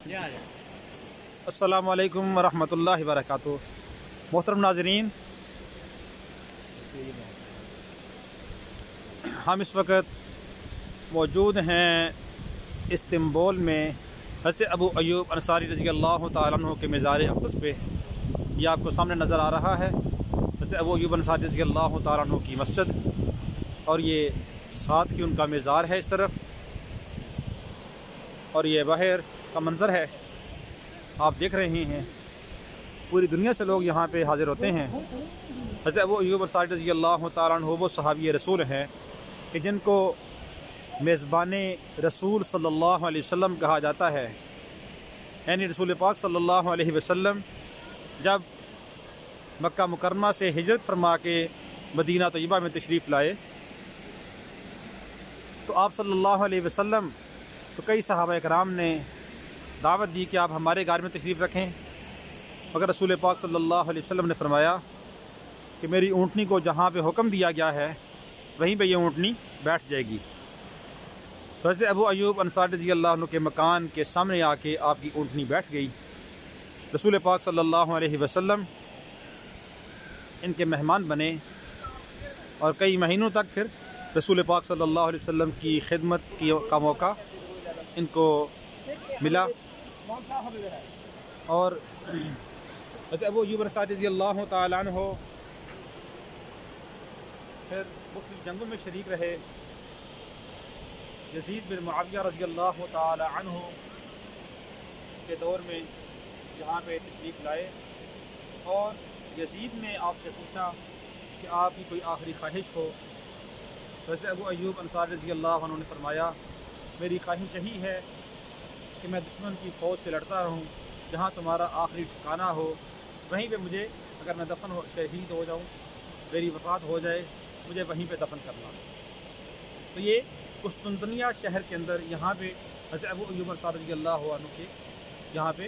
अस्सलामु अलैकुम वरहमतुल्लाहि वबरकातुहू। मोहतरम नाज़रीन, हम इस वक्त मौजूद हैं इस्तांबुल में हज़रत अबू अय्यूब अंसारी रज़ी अल्लाह तआला अन्हु के मज़ार अक़दस पे। ये आपको सामने नज़र आ रहा है हज़रत अबू अय्यूब अंसारी रज़ी अल्लाह तआला अन्हु की मस्जिद, और ये साथ ही उनका मज़ार है इस तरफ, और ये बाहर का मंज़र है आप देख रहे हैं। पूरी दुनिया से लोग यहाँ पे हाज़िर होते हैं। हज़रत अबू अय्यूब अंसारी रज़ी अल्लाह तआला अन्हु वो सहाबी रसूल हैं कि जिनको मेज़बान रसूल सल्लल्लाहु अलैहि वसल्लम कहा जाता है। यानी रसूल पाक सल्लल्लाहु अलैहि वसल्लम जब मक्का मुकरमा से हिजरत फरमा के मदीना तैयबा में तशरीफ़ लाए तो आप सल्लल्लाहु अलैहि वसल्लम तो कई सहाबा कराम ने दावत दी कि आप हमारे घर में तशरीफ़ रखें, मगर रसूल पाक सल्लल्लाहु अलैहि वसल्लम ने फरमाया कि मेरी ऊँटनी को जहाँ पे हुक्म दिया गया है वहीं पे ये ऊँटनी बैठ जाएगी। तो हज़रत अबू अय्यूब अंसारी रज़ी अल्लाह अन्हु के मकान के सामने आके आपकी ऊँटनी बैठ गई। रसूल पाक सल्लल्लाहु अलैहि वसल्लम इनके मेहमान बने और कई महीनों तक फिर रसूल पाक सल्लल्लाहु अलैहि वसल्लम की खिदमत का मौका इनको मिला। और हज़रत अबू अय्यूब अंसारी रज़ी अल्लाह तआला अन्हु फिर मुख्तलिफ जंगों में शरीक रहे। यज़ीद बिन मुआविया रज़ी अल्लाह तआला अन्हु के दौर में यहाँ पे तशरीफ़ लाए और यज़ीद ने आपसे पूछा कि आपकी कोई आखिरी ख्वाहिश हो। तो हज़रत अबू अय्यूब अंसारी रज़ी अल्लाह अन्हु ने फरमाया, मेरी ख्वाहिश यही है कि मैं दुश्मन की फ़ौज से लड़ता रहूँ, जहाँ तुम्हारा आखिरी ठिकाना हो वहीं पे मुझे, अगर मैं दफन हो शहीद हो जाऊँ, मेरी वफ़ात हो जाए, मुझे वहीं पे दफन करना। तो ये कुस्तुनतनिया शहर के अंदर यहाँ पे हज़रत अबू अय्यूब अंसारी रज़ी अल्लाह अन्हु के यहाँ पे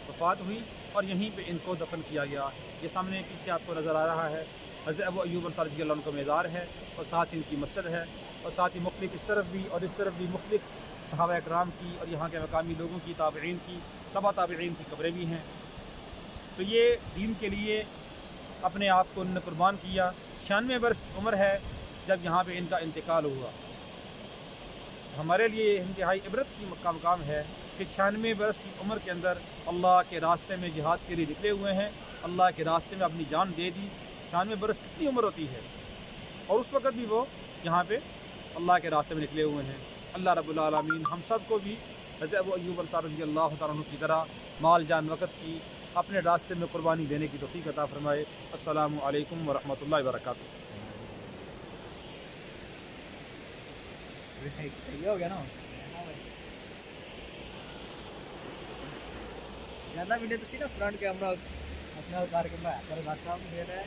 वफ़ात हुई और यहीं पे इनको दफन किया गया। ये सामने पीछे आपको नज़र आ रहा है हज़रत अबू अय्यूब अंसारी रज़ी अल्लाह अन्हु का मज़ार है और साथ ही इनकी मस्जिद है, और साथ ही मुख्तलिफ इस तरफ भी और इस तरफ भी मुख्तलिफ सहाबा इकराम की और यहाँ के मकामी लोगों की, ताबईन की, तबा ताबईन की कब्रें भी हैं। तो ये दीन के लिए अपने आप को उन्होंने कुर्बान किया। 96 वर्ष की उम्र है जब यहाँ पे इनका इंतकाल हुआ। हमारे लिए इंतहाई इबरत की मकाम है कि 96 वर्ष की उम्र के अंदर अल्लाह के रास्ते में जिहाद के लिए निकले हुए हैं, अल्लाह के रास्ते में अपनी जान दे दी। 96 वर्ष कितनी उम्र होती है, और उस वक़्त भी वो यहाँ पे अल्लाह के रास्ते में निकले हुए हैं। अल्लाह रब्बुल आलमीन हम सब को भी हज़रत अबू अय्यूब अंसारी रज़ी अल्लाह तआला अन्हु की तरह माल जान वक़्त की अपने रास्ते में कुर्बानी देने की तौफ़ीक़ अता फ़रमाए। अस्सलामु अलैकुम वरहमतुल्लाहि वबरकातुहू। सही हो गया ना, ज़्यादा वीडियो तो ना फ्रंट कैमरा अपना उतार के मैं दे रहा है।